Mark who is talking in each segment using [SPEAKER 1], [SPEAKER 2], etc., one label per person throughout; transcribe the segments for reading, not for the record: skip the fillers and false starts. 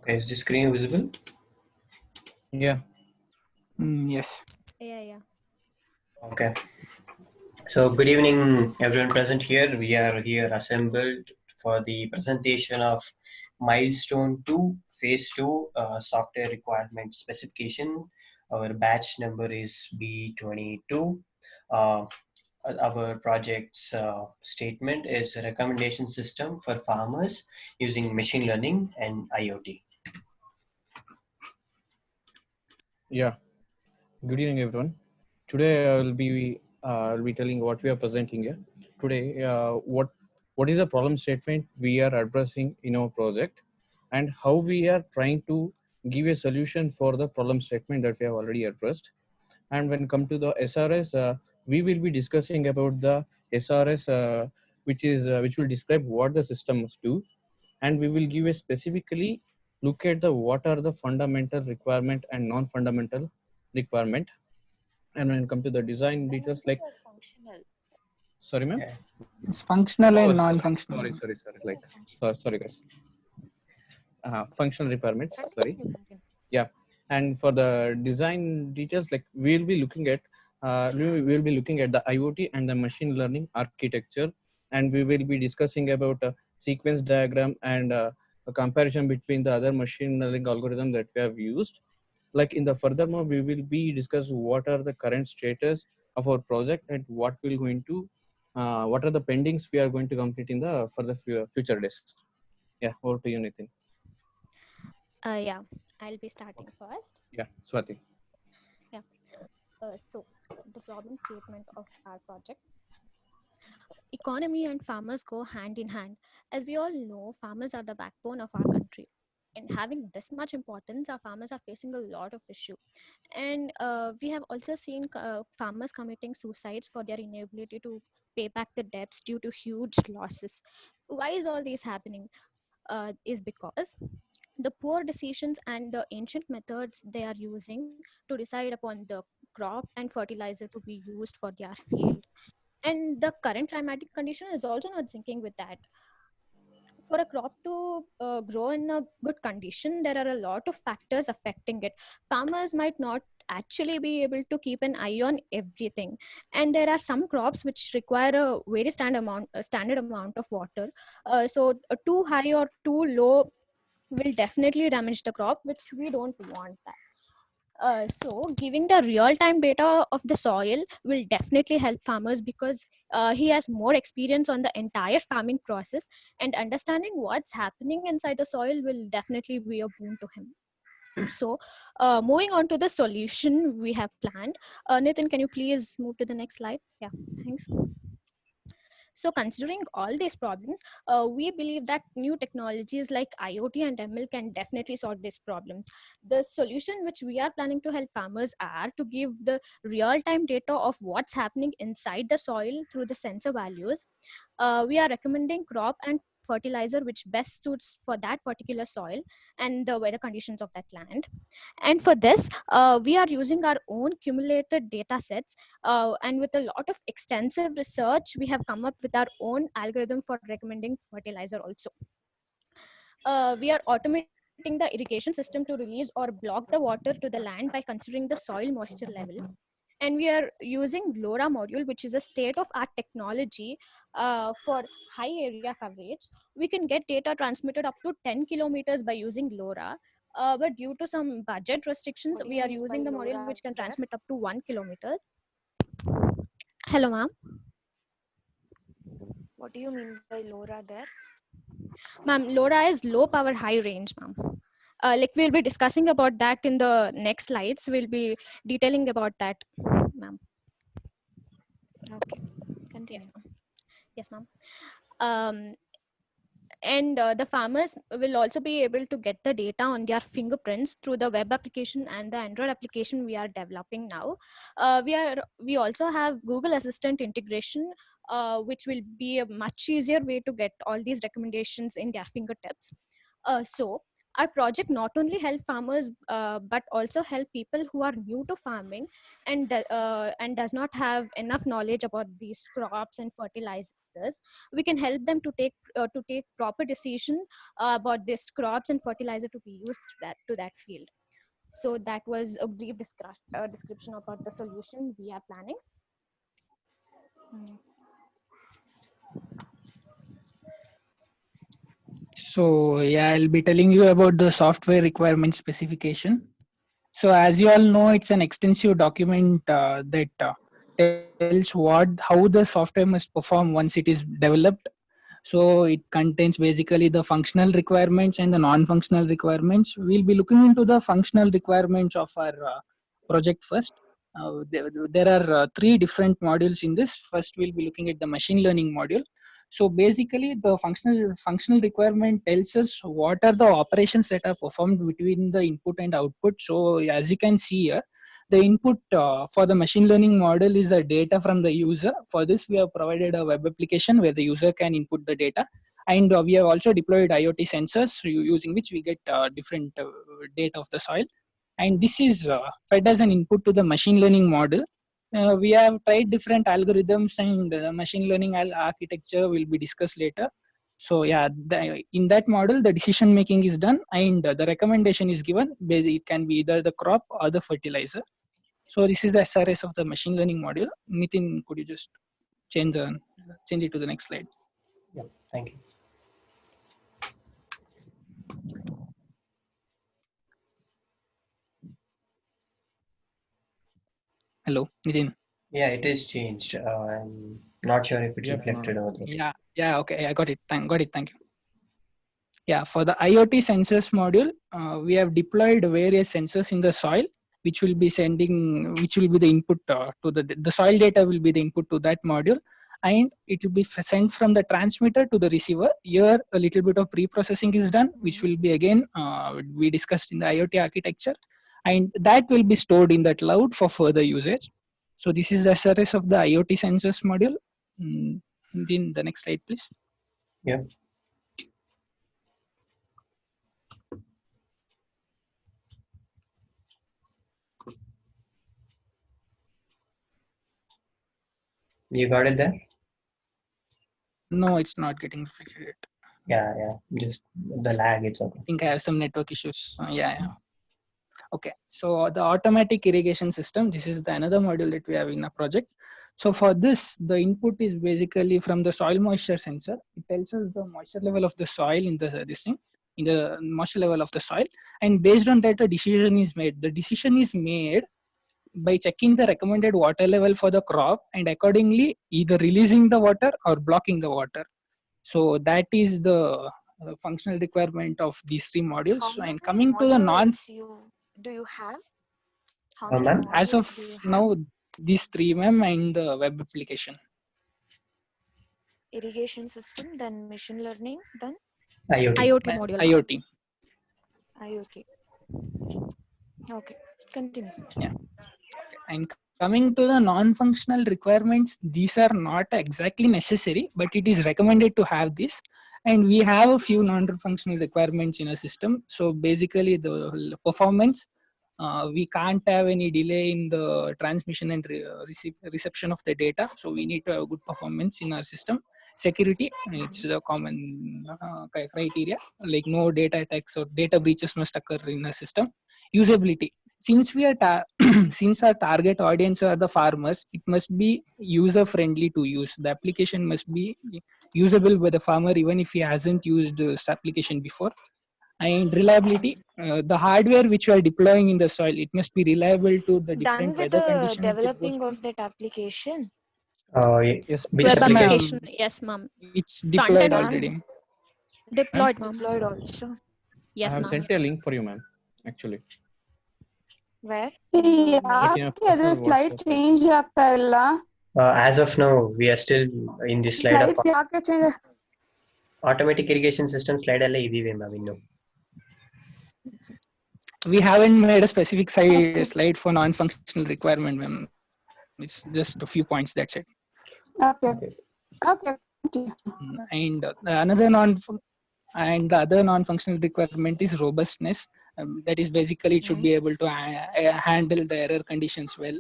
[SPEAKER 1] Is the screen visible?
[SPEAKER 2] Yeah.
[SPEAKER 3] Yes.
[SPEAKER 4] Yeah.
[SPEAKER 1] Okay. So good evening, everyone present here. We are here assembled for the presentation of Milestone 2, Phase 2 Software Requirement Specification. Our batch number is B22. Our project's statement is a recommendation system for farmers using machine learning and IoT.
[SPEAKER 2] Yeah. Good evening, everyone. Today I'll be telling what we are presenting here. Today, what is the problem statement we are addressing in our project, and how we are trying to give a solution for the problem statement that we have already addressed. And when come to the SRS, we will be discussing about the SRS, which will describe what the systems do, and we will give a specifically look at the what are the fundamental requirement and non-fundamental requirement. And when it comes to the design details, like
[SPEAKER 5] functional.
[SPEAKER 2] sorry ma'am.
[SPEAKER 3] It's functional and
[SPEAKER 2] sorry,
[SPEAKER 3] non-functional.
[SPEAKER 2] sorry guys. Functional requirements, sorry.
[SPEAKER 5] Continue.
[SPEAKER 2] Yeah. And for the design details, like we'll be looking at the IoT and the machine learning architecture, and we will be discussing about a sequence diagram and a comparison between the other machine learning algorithm that we have used. Like in the furthermore, we will be discuss what are the current status of our project and what are the pendings we are going to complete in the for the future days. Yeah, over to you, Nitin.
[SPEAKER 4] Yeah, I'll be starting first.
[SPEAKER 2] Yeah, Swati.
[SPEAKER 4] So the problem statement of our project. Economy and farmers go hand in hand. As we all know, farmers are the backbone of our country. And having this much importance, our farmers are facing a lot of issue. And we have also seen farmers committing suicides for their inability to pay back the debts due to huge losses. Why is all this happening? Is because the poor decisions and the ancient methods they are using to decide upon the crop and fertilizer to be used for their field, and the current climatic condition is also not syncing with that. For a crop to grow in a good condition, there are a lot of factors affecting it. Farmers might not actually be able to keep an eye on everything, and there are some crops which require a very standard amount of water. So too high or too low will definitely damage the crop, which we don't want that. So giving the real-time data of the soil will definitely help farmers, because he has more experience on the entire farming process, and understanding what's happening inside the soil will definitely be a boon to him. So moving on to the solution we have planned. Nitin, can you please move to the next slide? Yeah, thanks. So considering all these problems, we believe that new technologies like IoT and ML can definitely solve these problems. The solution which we are planning to help farmers are to give the real-time data of what's happening inside the soil through the sensor values. We are recommending crop and fertilizer which best suits for that particular soil and the weather conditions of that land. And for this, we are using our own cumulated data sets, and with a lot of extensive research, we have come up with our own algorithm for recommending fertilizer also. We are automating the irrigation system to release or block the water to the land by considering the soil moisture level. And we are using LoRa module, which is a state-of-art technology for high area coverage. We can get data transmitted up to 10 kilometers by using LoRa. But due to some budget restrictions, we are using the module which can transmit up to 1 kilometer. Hello, ma'am.
[SPEAKER 5] What do you mean by LoRa there?
[SPEAKER 4] Ma'am, LoRa is low power, high range, ma'am. Like we'll be discussing about that in the next slides. We'll be detailing about that, ma'am.
[SPEAKER 5] Okay, continue.
[SPEAKER 4] Yeah. Yes, ma'am. And the farmers will also be able to get the data on their fingerprints through the web application and the Android application we are developing now. We also have Google Assistant integration, which will be a much easier way to get all these recommendations in their fingertips. So Our project not only help farmers but also help people who are new to farming and does not have enough knowledge about these crops and fertilizers. We can help them to take proper decision about this crops and fertilizer to be used to that field. So that was a brief description about the solution we are planning.
[SPEAKER 5] Mm.
[SPEAKER 3] So yeah, I'll be telling you about the software requirement specification. So as you all know, it's an extensive document that tells how the software must perform once it is developed. So it contains basically the functional requirements and the non-functional requirements. We'll be looking into the functional requirements of our project first. There are three different modules in this. First, we'll be looking at the machine learning module. So basically, the functional requirement tells us what are the operations that are performed between the input and output. So as you can see here, the input for the machine learning model is the data from the user. For this, we have provided a web application where the user can input the data. And we have also deployed IoT sensors using which we get different data of the soil. And this is fed as an input to the machine learning model. We have tried different algorithms and machine learning architecture will be discussed later. So yeah, in that model, the decision making is done and the recommendation is given. Basically, it can be either the crop or the fertilizer. So this is the SRS of the machine learning module. Nitin, could you just change it to the next slide?
[SPEAKER 1] Yeah, thank you.
[SPEAKER 3] Hello, Nitin.
[SPEAKER 1] Yeah, it is changed. I'm not sure if it's
[SPEAKER 2] Yeah,
[SPEAKER 1] reflected over there.
[SPEAKER 3] Yeah, okay, I got it. Thank you. Yeah, for the IoT sensors module, we have deployed various sensors in the soil, which will be the input to the soil data will be the input to that module, and it will be sent from the transmitter to the receiver. Here, a little bit of pre-processing is done, which will be again we discussed in the IoT architecture, and that will be stored in the cloud for further usage. So this is the SRS of the IoT sensors module. Then the next slide, please.
[SPEAKER 1] Yeah. You got it there?
[SPEAKER 3] No, it's not getting reflected yet.
[SPEAKER 1] Yeah. Just the lag, it's okay.
[SPEAKER 3] I think I have some network issues. Yeah. Okay. So the automatic irrigation system, this is another module that we have in a project. So for this, the input is basically from the soil moisture sensor. It tells us the moisture level of the soil in the moisture level of the soil. And based on that, a decision is made. The decision is made by checking the recommended water level for the crop and accordingly either releasing the water or blocking the water. So that is the functional requirement of these three modules.
[SPEAKER 5] How many
[SPEAKER 3] And coming to the
[SPEAKER 5] do you have? How
[SPEAKER 1] Oh,
[SPEAKER 5] many
[SPEAKER 1] ma'am?
[SPEAKER 3] as of
[SPEAKER 5] modules do you have?
[SPEAKER 3] now, these three, ma'am, and the web application.
[SPEAKER 5] Irrigation system, then machine learning, then
[SPEAKER 1] IoT.
[SPEAKER 4] module.
[SPEAKER 3] IoT.
[SPEAKER 5] IoT. Okay, continue.
[SPEAKER 3] Yeah. And coming to the non-functional requirements, these are not exactly necessary, but it is recommended to have this. And we have a few non-functional requirements in a system. So basically the performance, we can't have any delay in the transmission and reception of the data. So we need to have good performance in our system. Security, it's the common criteria, like no data attacks or data breaches must occur in a system. Usability, since we are since our target audience are the farmers, it must be user friendly to use. The application must be usable by the farmer even if he hasn't used this application before. And reliability, the hardware which we are deploying in the soil, it must be reliable to the
[SPEAKER 5] Done
[SPEAKER 3] different
[SPEAKER 5] with
[SPEAKER 3] weather
[SPEAKER 5] the
[SPEAKER 3] conditions it goes
[SPEAKER 5] developing
[SPEAKER 3] through.
[SPEAKER 5] of that application.
[SPEAKER 2] yes.
[SPEAKER 1] Which
[SPEAKER 4] Web
[SPEAKER 3] Yes,
[SPEAKER 1] application?
[SPEAKER 4] application, yes, ma'am.
[SPEAKER 3] it's
[SPEAKER 4] Front
[SPEAKER 3] deployed
[SPEAKER 4] end
[SPEAKER 3] already.
[SPEAKER 4] deployed, ma'am.
[SPEAKER 5] Deployed also.
[SPEAKER 2] I
[SPEAKER 4] Yes,
[SPEAKER 2] have
[SPEAKER 4] ma'am.
[SPEAKER 2] sent a link for you, ma'am. Actually,
[SPEAKER 5] Where? In the mail.
[SPEAKER 2] like in a personal
[SPEAKER 6] slide
[SPEAKER 2] WhatsApp.
[SPEAKER 6] Change ಆಗ್ತಾ ಇಲ್ಲ
[SPEAKER 1] As of now, we are still in the slide of
[SPEAKER 6] slides ಯಾಕೆ change
[SPEAKER 1] automatic irrigation system slide alla idive ma'am innu.
[SPEAKER 3] We haven't made a specific slide for non-functional requirement, ma'am. It's just a few points, that's it.
[SPEAKER 6] Okay okay
[SPEAKER 3] And another non And the other non-functional requirement is robustness. That is basically it should be able to handle the error conditions well,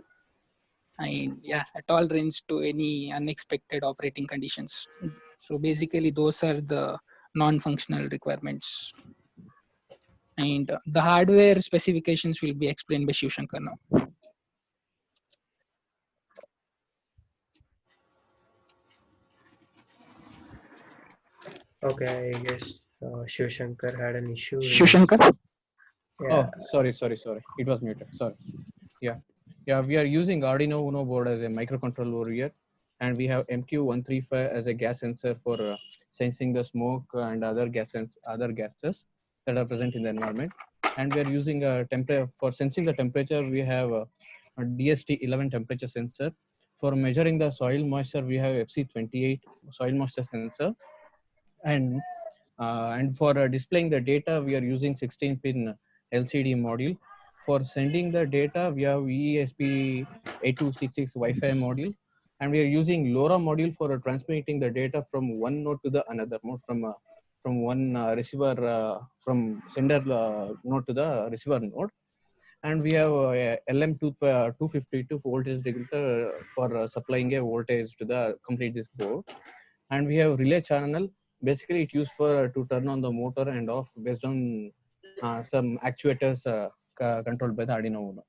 [SPEAKER 3] and yeah, at all range to any unexpected operating conditions. So basically those are the non-functional requirements, and the hardware specifications will be explained by Shiv Shankar now.
[SPEAKER 1] Okay, I guess Shiv Shankar had an issue with
[SPEAKER 3] Shiv
[SPEAKER 1] his.
[SPEAKER 3] Shankar?
[SPEAKER 1] Yeah.
[SPEAKER 2] Oh, sorry. It was muted. Sorry. Yeah. We are using Arduino Uno board as a microcontroller here, and we have MQ135 as a gas sensor for sensing the smoke and other gases that are present in the environment. And we are using a temperature for sensing the temperature. We have a DST11 temperature sensor. For measuring the soil moisture, we have FC28 soil moisture sensor, and for displaying the data, we are using 16-pin LCD module. For sending the data, we have ESP8266 Wi-Fi module, and we are using LoRa module for transmitting the data from one node to the another node, from one receiver from sender node to the receiver node. And we have LM252 voltage regulator for supplying a voltage to the complete this board. And we have relay channel. Basically, it used for to turn on the motor and off based on some actuators controlled by the Arduino Uno.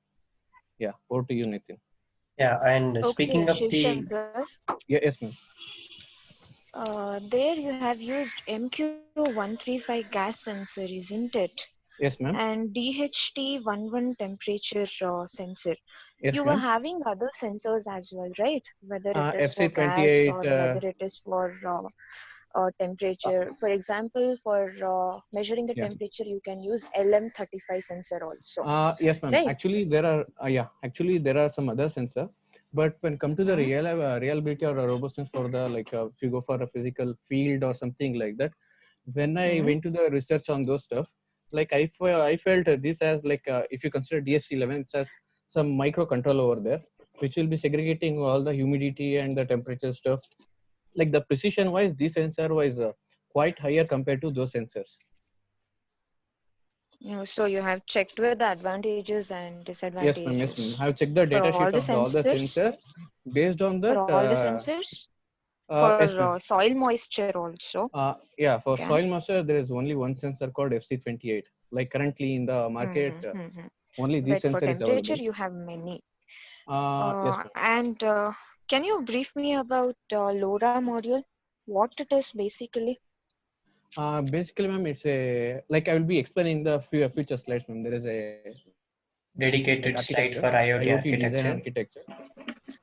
[SPEAKER 2] Yeah, over to you, Nitin.
[SPEAKER 1] Yeah, and
[SPEAKER 5] Okay,
[SPEAKER 1] speaking of
[SPEAKER 5] Shiv
[SPEAKER 1] the
[SPEAKER 5] Shankar,
[SPEAKER 2] Yeah, yes, ma'am.
[SPEAKER 5] there you have used MQ135 gas sensor, isn't it?
[SPEAKER 2] Yes, ma'am.
[SPEAKER 5] And DHT11 temperature sensor.
[SPEAKER 2] Yes,
[SPEAKER 5] You were
[SPEAKER 2] ma'am.
[SPEAKER 5] having other sensors as well, right? Whether it is for gas
[SPEAKER 2] FC28.
[SPEAKER 5] or whether it is for temperature. For example, for measuring the
[SPEAKER 2] Yeah.
[SPEAKER 5] temperature, you can use LM35 sensor also,
[SPEAKER 2] Yes, ma'am.
[SPEAKER 5] right?
[SPEAKER 2] Actually, there are there are some other sensor, but when come to the reliability or robustness for the if you go for a physical field or something like that, when I went to the research on those stuff, I felt this as if you consider DST11, it has some microcontroller over there, which will be segregating all the humidity and the temperature stuff. Like the precision wise, this sensor was quite higher compared to those sensors.
[SPEAKER 5] So you have checked with the advantages and
[SPEAKER 2] Yes, ma'am. Yes,
[SPEAKER 5] disadvantages
[SPEAKER 2] ma'am. I have checked the
[SPEAKER 5] for
[SPEAKER 2] data
[SPEAKER 5] all
[SPEAKER 2] sheet
[SPEAKER 5] the
[SPEAKER 2] of all the
[SPEAKER 5] sensors.
[SPEAKER 2] sensors. Based on
[SPEAKER 5] For
[SPEAKER 2] that,
[SPEAKER 5] all the sensors, for
[SPEAKER 2] yes, ma'am.
[SPEAKER 5] soil moisture also.
[SPEAKER 2] Yeah, for
[SPEAKER 5] Okay.
[SPEAKER 2] soil moisture, there is only one sensor called FC28. Like currently in the market, only this
[SPEAKER 5] But for
[SPEAKER 2] sensor is
[SPEAKER 5] temperature,
[SPEAKER 2] available.
[SPEAKER 5] you have many.
[SPEAKER 2] Yes, ma'am.
[SPEAKER 5] And can you brief me about LoRa module? What it is basically?
[SPEAKER 2] Basically, ma'am, it's a I will be explaining the future slides, ma'am. There is a
[SPEAKER 1] dedicated slide
[SPEAKER 2] architecture,
[SPEAKER 1] for IoT
[SPEAKER 2] IoT design
[SPEAKER 1] architecture.
[SPEAKER 2] architecture.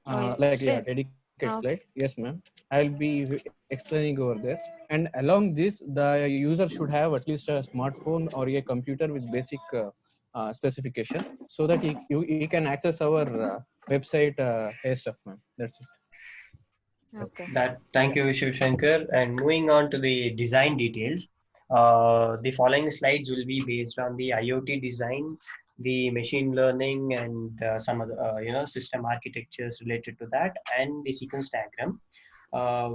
[SPEAKER 5] Oh, is it?
[SPEAKER 2] Dedicated slide.
[SPEAKER 5] Okay.
[SPEAKER 2] Yes, ma'am. I'll be explaining over there. And along this, the user should have at least a smartphone or a computer with basic specification, so that he can access our website stuff, ma'am. That's it.
[SPEAKER 5] Okay.
[SPEAKER 1] Thank you, Shiv Shankar. And moving on to the design details, the following slides will be based on the IoT design, the machine learning, and some other system architectures related to that, and the sequence diagram.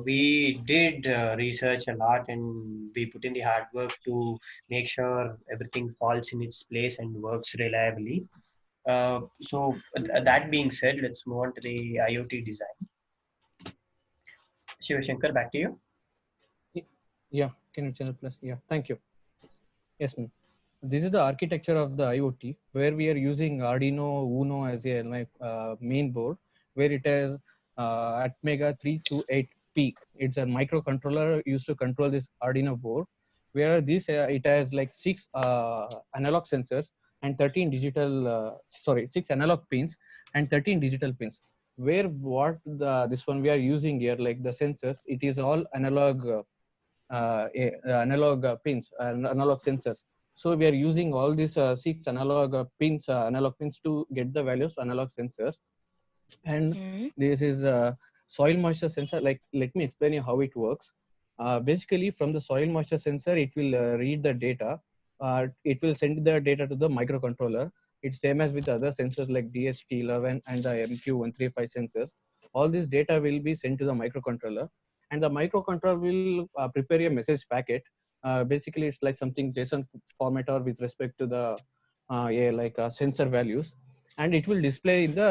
[SPEAKER 1] We did research a lot, and we put in the hard work to make sure everything falls in its place and works reliably. That being said, let's move on to the IoT design. Shiv Shankar, back to you.
[SPEAKER 2] Yeah, can you channel plus? Yeah, thank you. Yes, ma'am. This is the architecture of the IoT, where we are using Arduino Uno as a main board, where it has Atmega 328P. It's a microcontroller used to control this Arduino board, where it has 6 analog sensors and 13 digital, 6 analog pins and 13 digital pins. Where this one we are using here, like the sensors, it is all analog pins, analog sensors. So we are using all these 6 analog pins to get the values of analog sensors. And this is a soil moisture sensor. Let me explain you how it works. Basically, from the soil moisture sensor, it will read the data. It will send the data to the microcontroller. It's same as with other sensors like DST11 and the MQ135 sensors. All this data will be sent to the microcontroller, and the microcontroller will prepare a message packet Basically, it's like something JSON formatter with respect to the sensor values, and it will display in the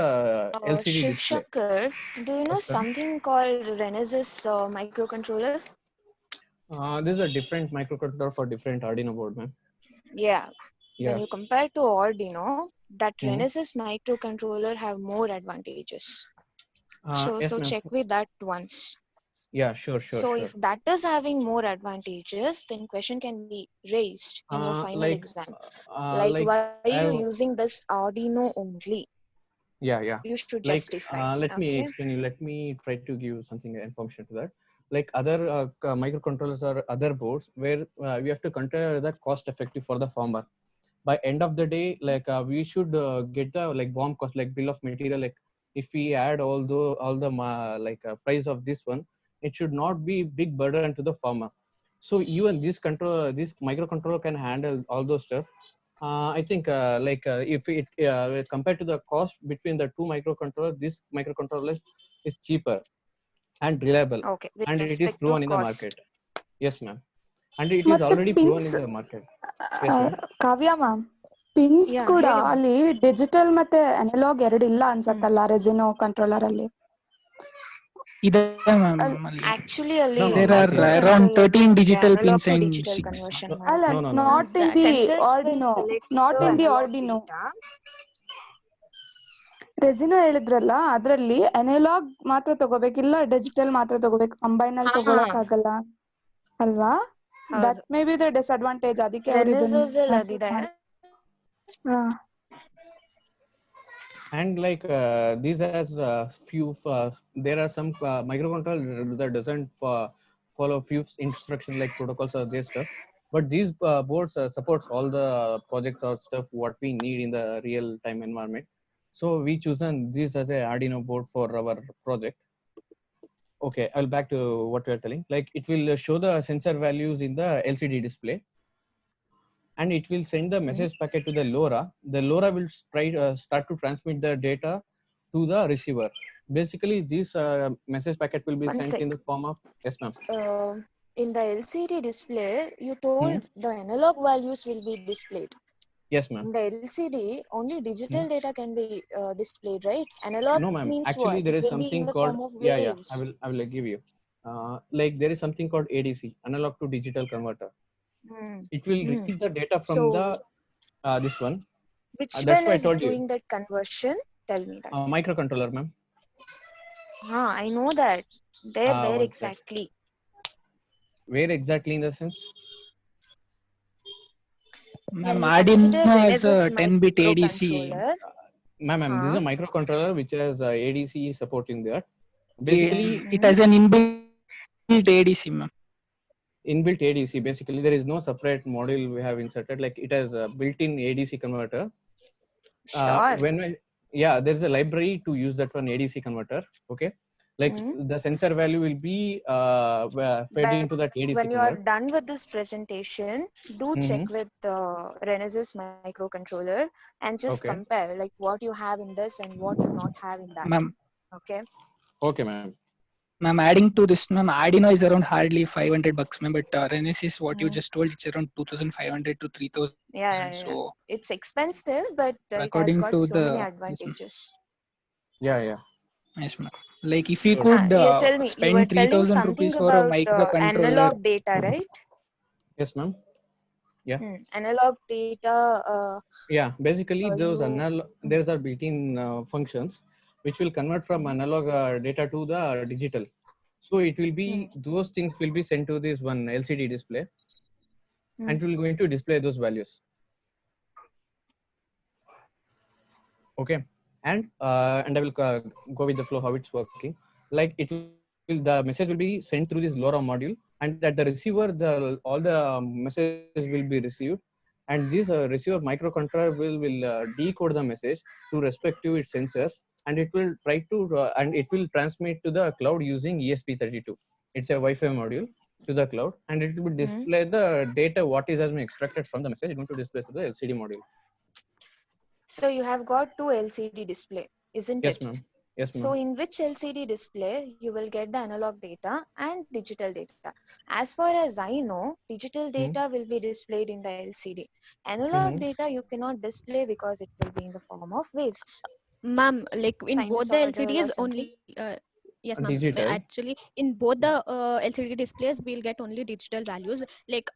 [SPEAKER 2] LCD
[SPEAKER 5] Shiv
[SPEAKER 2] display.
[SPEAKER 5] Shankar, do you know
[SPEAKER 2] Yes, ma'am.
[SPEAKER 5] something called Renesas microcontroller?
[SPEAKER 2] This is a different microcontroller for different Arduino board, ma'am.
[SPEAKER 5] Yeah. When
[SPEAKER 2] Yeah.
[SPEAKER 5] you compare to Arduino, that
[SPEAKER 2] Mhm.
[SPEAKER 5] Renesas microcontroller have more advantages.
[SPEAKER 2] Yes,
[SPEAKER 5] So
[SPEAKER 2] ma'am.
[SPEAKER 5] check with that once.
[SPEAKER 2] Yeah, sure.
[SPEAKER 5] So if that is having more advantages, then question can be raised in your final
[SPEAKER 2] Like,
[SPEAKER 5] exam. Like why are you
[SPEAKER 2] I have,
[SPEAKER 5] using this Arduino only?
[SPEAKER 2] yeah.
[SPEAKER 5] You should
[SPEAKER 2] Like,
[SPEAKER 5] justify.
[SPEAKER 2] let me
[SPEAKER 5] Okay.
[SPEAKER 2] explain you. Let me try to give something information to that. Like other microcontrollers or other boards where we have to consider the cost effective for the farmer. By end of the day, like we should get the like BOM cost, like bill of material. Like if we add all the price of this one, it should not be big burden to the farmer. So even this microcontroller can handle all those stuff. I think if it compared to the cost between the two microcontrollers, this microcontroller is cheaper and reliable,
[SPEAKER 5] Okay. With
[SPEAKER 2] and it is
[SPEAKER 5] respect to
[SPEAKER 2] proven in the market.
[SPEAKER 5] cost.
[SPEAKER 2] Yes, ma'am. And it is
[SPEAKER 6] ಮತ್ತೆ
[SPEAKER 2] already proven in
[SPEAKER 6] pins
[SPEAKER 2] the market. Yes, ma'am.
[SPEAKER 6] Kavya ma'am pins
[SPEAKER 5] Yeah,
[SPEAKER 6] ಕೂಡ
[SPEAKER 5] ಹೇಳಿ ma'am.
[SPEAKER 6] ಅಲ್ಲಿ digital ಮತ್ತೆ analogue ಎರಡು ಇಲ್ಲ ಅನ್ಸತ್ತಲ್ಲ ರೆಸಿನೋ controller ಅಲ್ಲಿ
[SPEAKER 3] ಇದೆ ma'am ಅಲ್ಲಿ.
[SPEAKER 5] Actually, ಅಲ್ಲಿ
[SPEAKER 2] No,
[SPEAKER 3] There are
[SPEAKER 2] not
[SPEAKER 3] around 13 digital
[SPEAKER 5] analog
[SPEAKER 3] pins
[SPEAKER 5] to
[SPEAKER 3] and
[SPEAKER 5] digital
[SPEAKER 3] 6.
[SPEAKER 5] conversion
[SPEAKER 6] ಅಲ್ಲ
[SPEAKER 2] no.
[SPEAKER 6] Not in
[SPEAKER 5] The
[SPEAKER 6] the
[SPEAKER 5] sensors will
[SPEAKER 6] Arduino
[SPEAKER 5] collect
[SPEAKER 6] not
[SPEAKER 5] the
[SPEAKER 6] in the
[SPEAKER 5] analog
[SPEAKER 6] Arduino
[SPEAKER 5] data.
[SPEAKER 6] ರೆಸಿನೋ ಹೇಳಿದ್ರಲ್ಲ ಅದ್ರಲ್ಲಿ analogue ಮಾತ್ರ ತಗೋಬೇಕಿಲ್ಲ digital ಮಾತ್ರ ತಗೋಬೇಕು combine ಅಲ್ಲಿ ತಗೊಳಕ್ ಆಗಲ್ಲ ಅಲ್ವಾ ದಟ್
[SPEAKER 5] ಹೌದು.
[SPEAKER 6] ಮೇ ಬಿ ದ ಡಿಸ್ಅಡ್ವಾಂಟೇಜ್ ಅದಕ್ಕೆ ಅವ್ರು ಇದನ್ನ
[SPEAKER 5] Renesas ಅಲ್ಲಿ ಅದಿದೆ.
[SPEAKER 2] And like these has few there are some microcontroller that doesn't follow few instructions like protocols or this stuff, but these boards supports all the projects or stuff what we need in the real time environment. So we chosen this as a Arduino board for our project. Okay, I'll back to what we are telling. Like it will show the sensor values in the LCD display, and it will send the message packet to the LoRa. The LoRa will start to transmit the data to the receiver. Basically, this message packet will be
[SPEAKER 5] One
[SPEAKER 2] sent
[SPEAKER 5] sec.
[SPEAKER 2] in the form of, yes, ma'am.
[SPEAKER 5] In the LCD display, you told the analog values will be displayed.
[SPEAKER 2] Yes, ma'am.
[SPEAKER 5] In the LCD, only digital data can be displayed, right? Analog
[SPEAKER 2] No, ma'am.
[SPEAKER 5] means
[SPEAKER 2] Actually,
[SPEAKER 5] what?
[SPEAKER 2] there
[SPEAKER 5] It
[SPEAKER 2] is
[SPEAKER 5] will be in
[SPEAKER 2] something
[SPEAKER 5] the
[SPEAKER 2] called,
[SPEAKER 5] form of
[SPEAKER 2] yeah.
[SPEAKER 5] waves.
[SPEAKER 2] I will give you. Like there is something called ADC, analog to digital converter. It will receive the data from
[SPEAKER 5] So,
[SPEAKER 2] the this one.
[SPEAKER 5] which
[SPEAKER 2] That's
[SPEAKER 5] one
[SPEAKER 2] why I
[SPEAKER 5] is
[SPEAKER 2] told you.
[SPEAKER 5] doing that conversion? Tell me that.
[SPEAKER 2] Microcontroller, ma'am.
[SPEAKER 5] I know that. Where
[SPEAKER 2] One sec.
[SPEAKER 5] exactly?
[SPEAKER 2] Where exactly in the sense?
[SPEAKER 3] Ma'am,
[SPEAKER 5] When you consider
[SPEAKER 3] Arduino has a
[SPEAKER 5] Renesas
[SPEAKER 3] 10-bit ADC.
[SPEAKER 5] microcontroller,
[SPEAKER 2] Ma'am, this is a microcontroller which has ADC supporting that.
[SPEAKER 3] It,
[SPEAKER 2] Basically,
[SPEAKER 3] it has an inbuilt ADC, ma'am.
[SPEAKER 2] inbuilt ADC. Basically, there is no separate module we have inserted. Like it has a built-in ADC converter.
[SPEAKER 5] sure.
[SPEAKER 2] There's a library to use that one ADC converter. Okay, like the sensor value will be fed into that ADC
[SPEAKER 5] When you are
[SPEAKER 2] converter.
[SPEAKER 5] done with this presentation, do check with Renesas microcontroller and just
[SPEAKER 2] Okay.
[SPEAKER 5] compare like what you have in this and what you not have in that.
[SPEAKER 3] Ma'am.
[SPEAKER 5] Okay.
[SPEAKER 2] Okay, ma'am.
[SPEAKER 3] Ma'am, adding to this, ma'am, Arduino is around hardly $500, ma'am. But Renesas, what you just told, it's around 2,500 to 3,000.
[SPEAKER 5] Yeah.
[SPEAKER 3] So
[SPEAKER 5] It's expensive, but it has
[SPEAKER 3] according
[SPEAKER 5] got
[SPEAKER 3] to
[SPEAKER 5] so
[SPEAKER 3] the
[SPEAKER 5] many advantages.
[SPEAKER 2] Yeah.
[SPEAKER 3] Yes, ma'am. Like if we
[SPEAKER 5] you
[SPEAKER 3] could
[SPEAKER 5] tell me, you
[SPEAKER 3] spend
[SPEAKER 5] were telling
[SPEAKER 3] 3,000
[SPEAKER 5] something
[SPEAKER 3] rupees for a
[SPEAKER 5] about
[SPEAKER 3] microcontroller.
[SPEAKER 5] analog data, right?
[SPEAKER 2] Yes, ma'am. Yeah.
[SPEAKER 5] Analog data.
[SPEAKER 2] Yeah. Basically, there's are built-in functions which will convert from analog data to the digital. So it will be those things will be sent to this one LCD display, and it will going to display those values. Okay, and I will go with the flow how it's working. Like the message will be sent through this LoRa module, and at the receiver, all the messages will be received, and this receiver microcontroller will decode the message to respect to its sensors, and it will try to and it will transmit to the cloud using ESP32. It's a Wi-Fi module to the cloud, and it will display the data what is has been extracted from the message. It's going to display to the LCD module.
[SPEAKER 5] So you have got two LCD display, isn't
[SPEAKER 2] Yes,
[SPEAKER 5] it?
[SPEAKER 2] ma'am. Yes,
[SPEAKER 5] So
[SPEAKER 2] ma'am.
[SPEAKER 5] in which LCD display you will get the analog data and digital data. As far as I know, digital data will be displayed in the LCD. Analog
[SPEAKER 2] Mm-hmm.
[SPEAKER 5] data you cannot display because it will be in the form of waves,
[SPEAKER 4] Ma'am, like in both the
[SPEAKER 5] sinusoidal or
[SPEAKER 4] LCDs
[SPEAKER 5] something.
[SPEAKER 4] only, yes, ma'am.
[SPEAKER 2] Digital.
[SPEAKER 4] Actually, in both the LCD displays, we'll get only digital values. Like,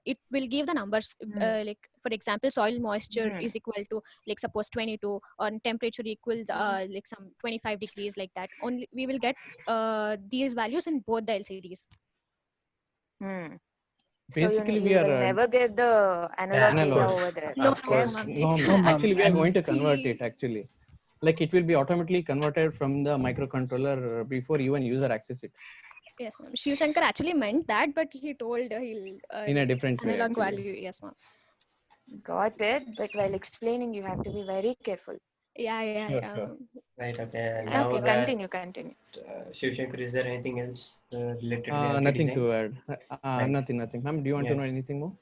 [SPEAKER 4] it will give the numbers. Like, for example, soil moisture
[SPEAKER 5] Hmm.
[SPEAKER 4] is equal to, like, suppose 22, or temperature equals like some 25 degrees, like that. Only we will get these values in both the LCDs.
[SPEAKER 5] Hmm. So
[SPEAKER 2] Basically, we
[SPEAKER 5] you will
[SPEAKER 2] are
[SPEAKER 5] never get the analog
[SPEAKER 1] Yeah, of
[SPEAKER 5] data
[SPEAKER 2] analog.
[SPEAKER 5] over
[SPEAKER 1] course.
[SPEAKER 5] there.
[SPEAKER 4] No,
[SPEAKER 1] Of
[SPEAKER 5] Okay.
[SPEAKER 4] no,
[SPEAKER 1] course.
[SPEAKER 4] ma'am.
[SPEAKER 2] No,
[SPEAKER 3] No,
[SPEAKER 2] ma'am.
[SPEAKER 3] ma'am.
[SPEAKER 2] Actually, we are going to convert it.
[SPEAKER 4] He,
[SPEAKER 2] Actually, like it will be automatically converted from the microcontroller before even user access it
[SPEAKER 4] yes, ma'am. Shiv Shankar actually meant that, but he told he'll
[SPEAKER 2] in a
[SPEAKER 4] like
[SPEAKER 2] different way.
[SPEAKER 4] analog
[SPEAKER 2] Actually,
[SPEAKER 4] value. Yes, ma'am.
[SPEAKER 5] Got it. But while explaining, you have to be very careful.
[SPEAKER 4] Yeah, yeah,
[SPEAKER 2] sure,
[SPEAKER 4] yeah.
[SPEAKER 2] sure.
[SPEAKER 1] Right. Okay.
[SPEAKER 2] Yeah.
[SPEAKER 1] Now
[SPEAKER 5] Okay,
[SPEAKER 1] that
[SPEAKER 5] continue.
[SPEAKER 1] Shiv Shankar, is there anything else related to the LP
[SPEAKER 2] Nothing
[SPEAKER 1] design?
[SPEAKER 2] to add.
[SPEAKER 1] Right.
[SPEAKER 2] Nothing. Ma'am, do you want to
[SPEAKER 1] Yeah.
[SPEAKER 2] know anything more?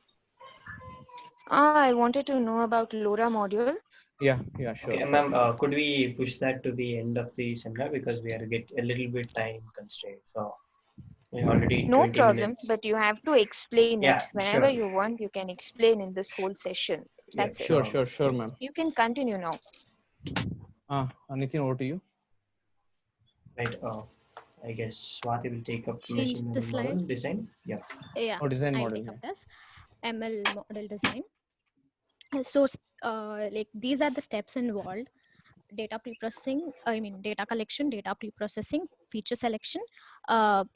[SPEAKER 5] I wanted to know about LoRa module.
[SPEAKER 2] Yeah,
[SPEAKER 1] Okay,
[SPEAKER 2] sure.
[SPEAKER 1] ma'am. Could we push that to the end of the seminar because we are get a little bit time constraint. So we're already
[SPEAKER 5] No
[SPEAKER 1] 20
[SPEAKER 5] problem,
[SPEAKER 1] minutes.
[SPEAKER 5] but you have to explain it.
[SPEAKER 1] Yeah.
[SPEAKER 5] Whenever
[SPEAKER 1] Sure.
[SPEAKER 5] you want, you can explain in this whole session.
[SPEAKER 1] Yeah.
[SPEAKER 5] That's it.
[SPEAKER 2] Sure,
[SPEAKER 1] Sure.
[SPEAKER 2] sure, ma'am.
[SPEAKER 5] You can continue now.
[SPEAKER 2] Nitin, over to you.
[SPEAKER 1] Right. I guess Swati will take up
[SPEAKER 4] Change
[SPEAKER 1] machine
[SPEAKER 4] the
[SPEAKER 1] learning
[SPEAKER 4] slide.
[SPEAKER 1] model design. Yeah.
[SPEAKER 4] Yeah,
[SPEAKER 2] Oh, design
[SPEAKER 4] I'll
[SPEAKER 2] model.
[SPEAKER 4] take up
[SPEAKER 2] Yeah.
[SPEAKER 4] this ML model design. So, like these are the steps involved: data pre-processing. I mean, data collection, data pre-processing, feature selection,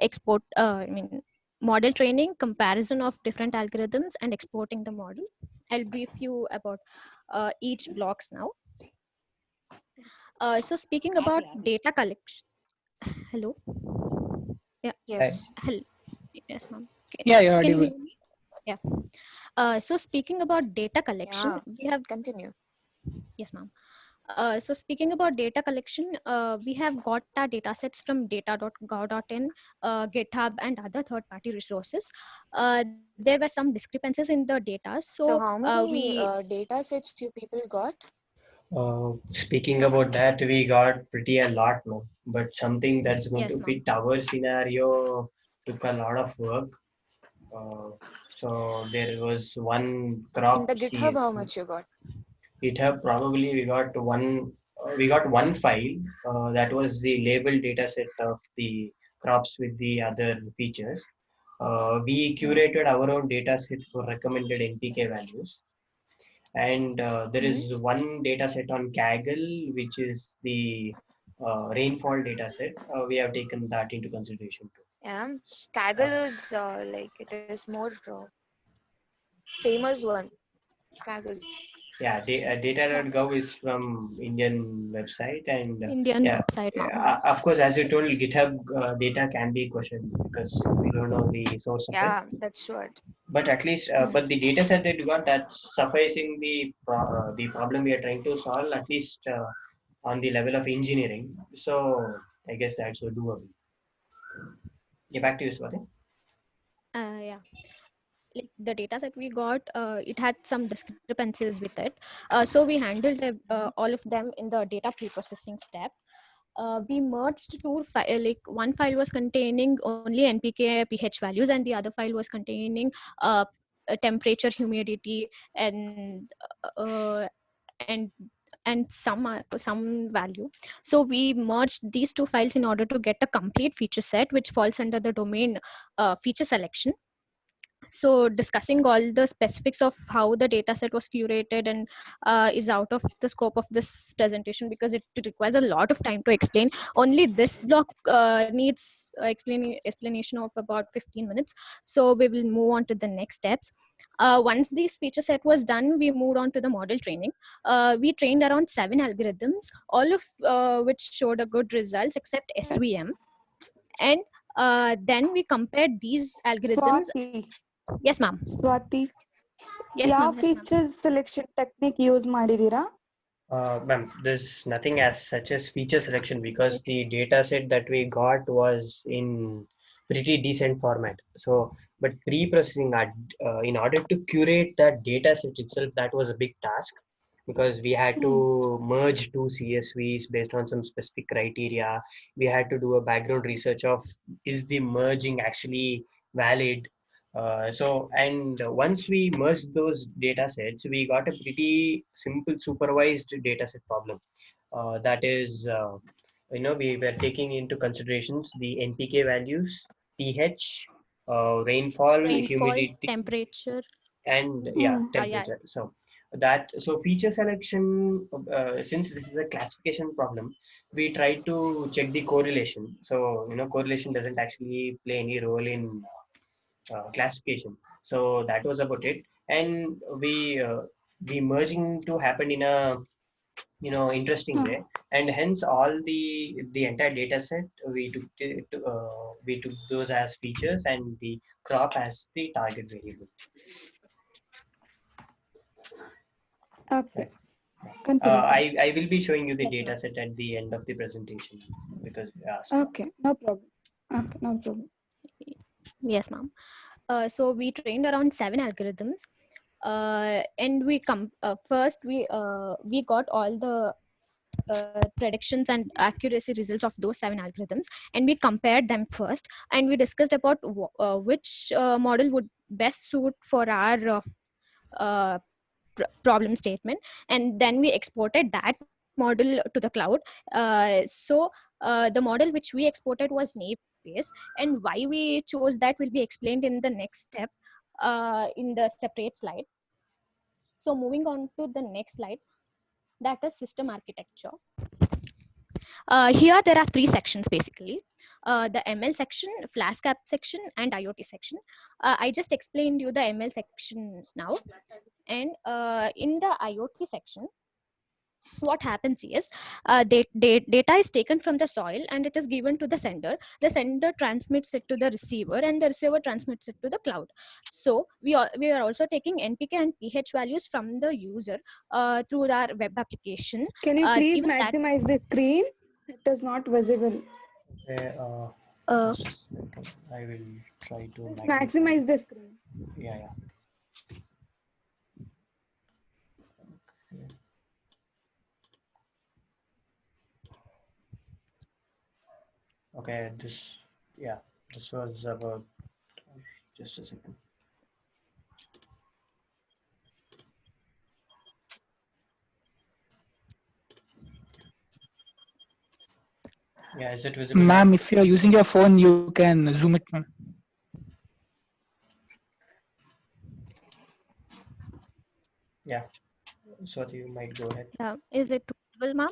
[SPEAKER 4] export. I mean, model training, comparison of different algorithms, and exporting the model. I'll brief you about each blocks now. So, speaking about data collection. Hello. Yeah.
[SPEAKER 1] Hi.
[SPEAKER 5] Yes,
[SPEAKER 4] Hello. Yes, ma'am. Okay.
[SPEAKER 3] Yeah, you're
[SPEAKER 4] Can you
[SPEAKER 3] audible.
[SPEAKER 4] hear me? Yeah. So speaking about data collection,
[SPEAKER 5] yeah,
[SPEAKER 4] we have,
[SPEAKER 5] continue.
[SPEAKER 4] yes, ma'am. So speaking about data collection, we have got our data sets from data.gov.in, GitHub, and other third-party resources. There were some discrepancies in the data,
[SPEAKER 5] So
[SPEAKER 4] so
[SPEAKER 5] how many
[SPEAKER 4] we,
[SPEAKER 5] data sets you people got?
[SPEAKER 1] Speaking about that, we got pretty a lot, no. But something that's going
[SPEAKER 4] yes,
[SPEAKER 1] to
[SPEAKER 4] ma'am.
[SPEAKER 1] fit our scenario took a lot of work. Uh, so there was one
[SPEAKER 5] In the
[SPEAKER 1] crop
[SPEAKER 5] GitHub, how
[SPEAKER 1] sees
[SPEAKER 5] much you got?
[SPEAKER 1] GitHub. Probably we got one file that was the labeled data set of the crops with the other features. We
[SPEAKER 5] Hmm?
[SPEAKER 1] curated our own data set for recommended NPK values, and there
[SPEAKER 5] Hmm?
[SPEAKER 1] is one data set on Kaggle, which is the rainfall data set. We have taken that into consideration too.
[SPEAKER 5] Yeah,
[SPEAKER 1] Uh,
[SPEAKER 5] Kaggle is like it is more famous one. Kaggle.
[SPEAKER 1] yeah,
[SPEAKER 5] Yeah.
[SPEAKER 1] data.gov is from Indian website, and
[SPEAKER 4] Indian
[SPEAKER 1] yeah,
[SPEAKER 4] website, ma'am.
[SPEAKER 1] of course, as you told, GitHub data can be questioned because we don't know the source of it.
[SPEAKER 5] Yeah, that's what.
[SPEAKER 1] But at least,
[SPEAKER 5] Hmm.
[SPEAKER 1] but the data set that you got, that's sufficing the problem we are trying to solve, at least on the level of engineering. So I guess that's doable. Get back to you, Swati.
[SPEAKER 4] Yeah. Like the data set we got, it had some discrepancies with it. So we handled all of them in the data pre-processing step. We merged like one file was containing only NPK pH values, and the other file was containing temperature, humidity, uh, and some value. So we merged these two files in order to get a complete feature set, which falls under the domain feature selection. So discussing all the specifics of how the data set was curated and is out of the scope of this presentation because it requires a lot of time to explain. Only this block needs explanation of about 15 minutes. So we will move on to the next steps. Once this feature set was done, we moved on to the model training. We trained around 7 algorithms, all of which showed a good results except SVM. And then we compared these algorithms.
[SPEAKER 6] Swati,
[SPEAKER 4] Yes, ma'am.
[SPEAKER 6] Swati,
[SPEAKER 4] Yes,
[SPEAKER 6] ಯಾವ
[SPEAKER 4] ma'am. Yes, ma'am.
[SPEAKER 6] Features selection technique use ಮಾಡಿದೀರಾ?
[SPEAKER 1] Ma'am, there's nothing as such as feature selection because the data set that we got was in pretty decent format. So, but pre-processing, in order to curate that data set itself, that was a big task. because we had to merge two CSVs based on some specific criteria. We had to do a background research of, is the merging actually valid? And once we merged those data sets, we got a pretty simple supervised data set problem. That is, we were taking into considerations the NPK values, pH, rainfall,
[SPEAKER 4] Rainfall,
[SPEAKER 1] humidity,
[SPEAKER 4] temperature.
[SPEAKER 1] and
[SPEAKER 4] Yeah.
[SPEAKER 1] temperature. So feature selection, since this is a classification problem, we try to check the correlation. So correlation doesn't actually play any role in classification. So that was about it. And the merging to happen in a interesting way, and hence all the entire data set we took those as features and the crop as the target variable.
[SPEAKER 6] Okay. Continue.
[SPEAKER 1] I will be showing you the
[SPEAKER 5] Yes,
[SPEAKER 1] data
[SPEAKER 5] ma'am.
[SPEAKER 1] set at the end of the presentation because you asked.
[SPEAKER 6] Okay, no problem. Okay, no problem.
[SPEAKER 4] Yes, ma'am. So we trained around 7 algorithms, and first we got all the predictions and accuracy results of those 7 algorithms, and we compared them first, and we discussed about which model would best suit for our uh, problem statement, and then we exported that model to the cloud. The model which we exported was Naive Bayes, and why we chose that will be explained in the next step in the separate slide. So moving on to the next slide, that is system architecture. Here there are 3 sections basically. The ML section, Flask app section, and IoT section. I just explained you the ML section now. And in the IoT section, what happens is data is taken from the soil and it is given to the sender. The sender transmits it to the receiver, and the receiver transmits it to the cloud. So we are also taking NPK and pH values from the user through our web application.
[SPEAKER 6] Can you please
[SPEAKER 4] Even that-
[SPEAKER 6] maximize the screen? It is not visible.
[SPEAKER 1] Okay,
[SPEAKER 4] Uh,
[SPEAKER 1] just a second. I will try to
[SPEAKER 6] Just
[SPEAKER 1] magnify.
[SPEAKER 6] maximize the screen.
[SPEAKER 1] Yeah. Okay, this was about, just a second. Yeah, is it visible?
[SPEAKER 3] Ma'am, if you're using your phone, you can zoom it, ma'am.
[SPEAKER 1] Yeah, so you might go ahead.
[SPEAKER 4] Yeah, is it visible, ma'am?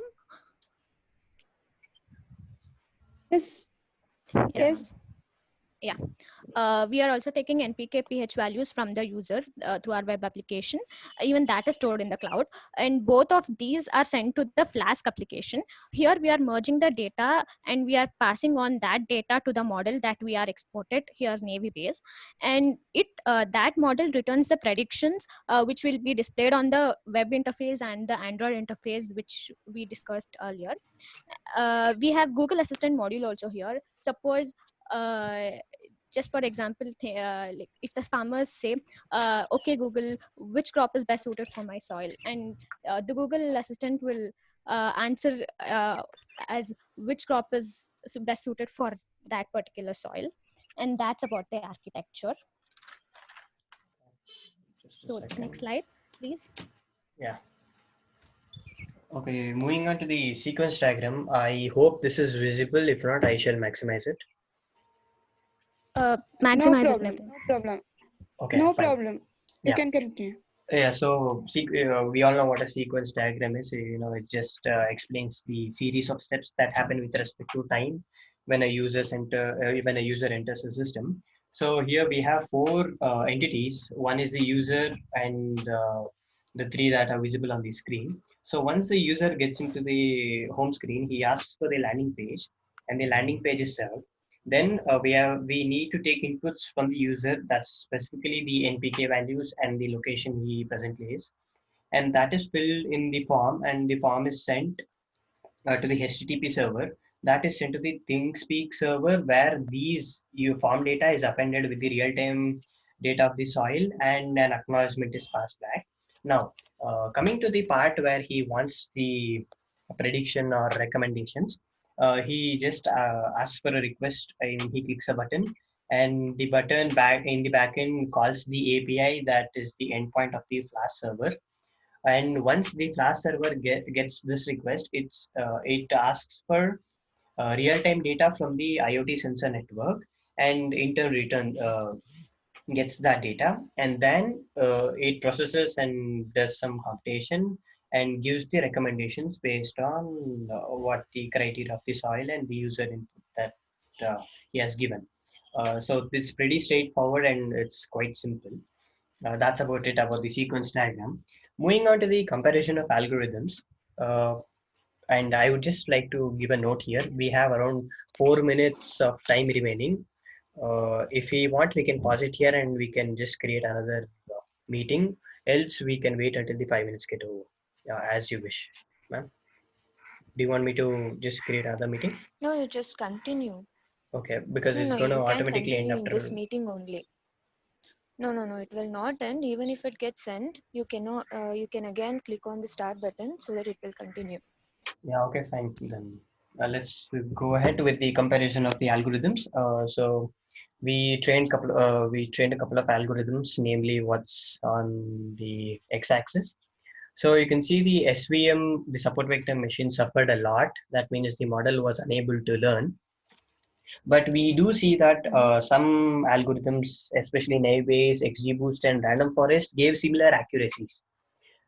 [SPEAKER 6] Yes. Yes.
[SPEAKER 4] Yeah. We are also taking NPK pH values from the user through our web application. Even that is stored in the cloud, and both of these are sent to the Flask application. Here we are merging the data and we are passing on that data to the model that we are exported here, Navy Base, and that model returns the predictions which will be displayed on the web interface and the Android interface, which we discussed earlier. We have Google Assistant module also here. Suppose just for example, like if the farmers say, okay Google, which crop is best suited for my soil, and the Google Assistant will answer as which crop is best suited for that particular soil. And that's about the architecture.
[SPEAKER 1] Just a
[SPEAKER 4] So
[SPEAKER 1] second.
[SPEAKER 4] next slide, please.
[SPEAKER 1] Yeah. Okay, moving on to the sequence diagram. I hope this is visible. If not, I shall maximize it.
[SPEAKER 4] Maximize
[SPEAKER 6] No
[SPEAKER 4] it,
[SPEAKER 6] problem.
[SPEAKER 4] Nitin.
[SPEAKER 6] No problem.
[SPEAKER 1] Okay,
[SPEAKER 6] No
[SPEAKER 1] fine.
[SPEAKER 6] problem. You
[SPEAKER 1] Yeah.
[SPEAKER 6] can continue.
[SPEAKER 1] Yeah, so we all know what a sequence diagram is. It just explains the series of steps that happen with respect to time when a user enters the system. So here we have 4 entities. One is the user, and the 3 that are visible on the screen. So once the user gets into the home screen, he asks for the landing page, and the landing page is served. Then we need to take inputs from the user, that's specifically the NPK values and the location he presently is, and that is filled in the form, and the form is sent to the HTTP server. That is sent to the ThingSpeak server, where your form data is appended with the real-time data of the soil, and an acknowledgement is passed back. Now, coming to the part where he wants the prediction or recommendations, he just asks for a request and he clicks a button, and the button back in the backend calls the API that is the endpoint of the Flask server. And once the Flask server gets this request, it asks for real-time data from the IoT sensor network, and in turn gets that data, and then it processes and does some computation and gives the recommendations based on what the criteria of the soil and the user input that he has given. So it's pretty straightforward and it's quite simple. That's about it about the sequence diagram. Moving on to the comparison of algorithms, uh, and I would just like to give a note here. We have around 4 minutes of time remaining. If we want, we can pause it here and we can just create another meeting. Else, we can wait until the 5 minutes get over, as you wish. Ma'am, do you want me to just create another meeting?
[SPEAKER 5] No, you just continue.
[SPEAKER 1] Okay, because
[SPEAKER 5] No,
[SPEAKER 1] it's
[SPEAKER 5] no,
[SPEAKER 1] going to
[SPEAKER 5] you can
[SPEAKER 1] automatically end
[SPEAKER 5] continue in this
[SPEAKER 1] after.
[SPEAKER 5] meeting only. No, no, no, it will not end. Even if it gets sent, you cannot. You can again click on the start button so that it will continue.
[SPEAKER 1] Yeah, okay, fine. Then let's go ahead with the comparison of the algorithms. So we trained a couple of algorithms, namely what's on the x-axis. So you can see the SVM, the support vector machine, suffered a lot. That means the model was unable to learn. But we do see that some algorithms, especially Navier, XGBoost, and Random Forest, gave similar accuracies.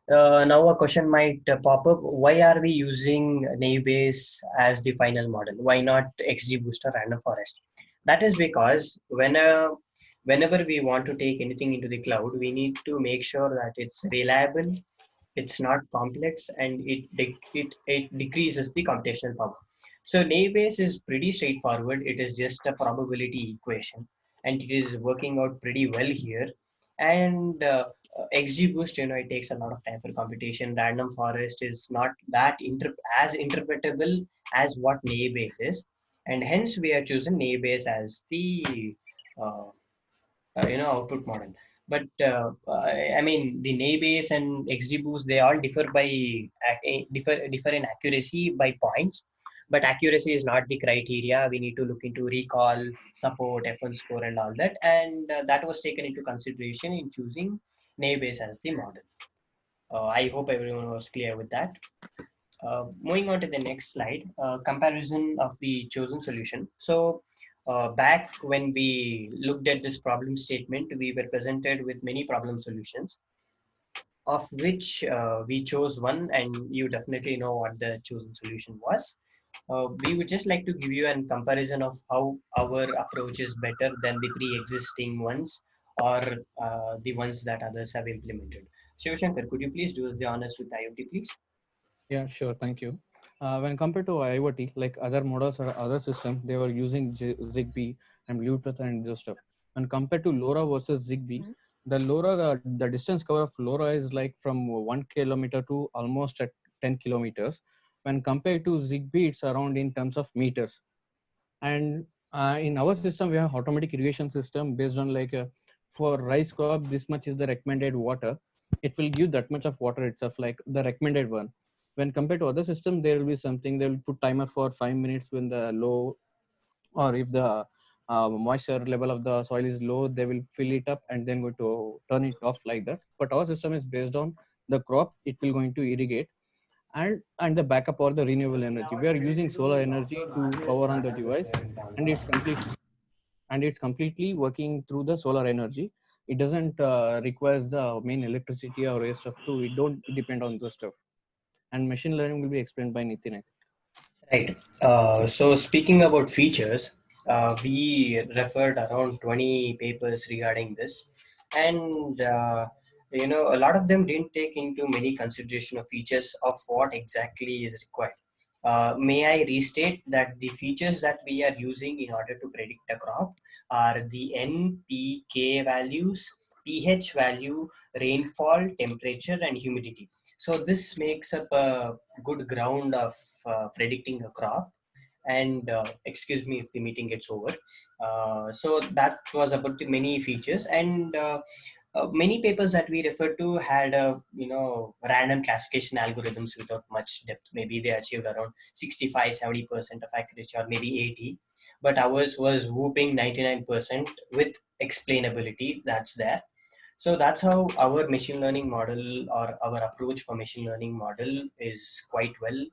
[SPEAKER 1] Now a question might pop up: why are we using Navier as the final model? Why not XGBoost or Random Forest? That is because whenever we want to take anything into the cloud, we need to make sure that it's reliable, it's not complex, and it decreases the computational power. So Navier is pretty straightforward. It is just a probability equation, and it is working out pretty well here. And XGBoost, it takes a lot of time for computation. Random Forest is not that as interpretable as what Navier is, and hence we are choosing Navier as the uh, output model. But I mean, the Navier and XGBoost, they all differ in accuracy by points, but accuracy is not the criteria. We need to look into recall, support, F1 score, and all that, and that was taken into consideration in choosing Navier as the model. I hope everyone was clear with that. Moving on to the next slide, comparison of the chosen solution. So back when we looked at this problem statement, we were presented with many problem solutions, of which we chose one, and you definitely know what the chosen solution was. We would just like to give you a comparison of how our approach is better than the pre-existing ones, or the ones that others have implemented. Shivashankar, could you please do us the honors with IoT, please?
[SPEAKER 2] Yeah, sure. Thank you. When compared to IoT, like other models or other systems, they were using Zigbee and Bluetooth and those stuff. When compared to LoRa versus Zigbee, the LoRa, the distance cover of LoRa is like from 1 kilometer to almost at 10 kilometers. When compared to Zigbee, it's around in terms of meters. And in our system, we have automatic irrigation system based on like for rice crop, this much is the recommended water. It will give that much of water itself, like the recommended one. When compared to other system, there will be something, they will put timer for 5 minutes when the low, or if the moisture level of the soil is low, they will fill it up and then go to turn it off like that. But our system is based on the crop, it will going to irrigate, and the backup or the renewable energy. We are using solar energy to power on the device, and it's completely working through the solar energy. It doesn't requires the main electricity or other stuff too. It don't depend on the stuff. And machine learning will be explained by Nitin.
[SPEAKER 1] Right. So speaking about features, we referred around 20 papers regarding this, and a lot of them didn't take into many consideration of features of what exactly is required. May I restate that the features that we are using in order to predict a crop are the NPK values, pH value, rainfall, temperature, and humidity. So this makes up a good ground of predicting a crop. And excuse me if the meeting gets over. So that was about the many features, and Many papers that we referred to had random classification algorithms without much depth. Maybe they achieved around 65-70% of accuracy, or maybe 80, but ours was whooping 99% with explainability that's there. So that's how our machine learning model, or our approach for machine learning model, is quite well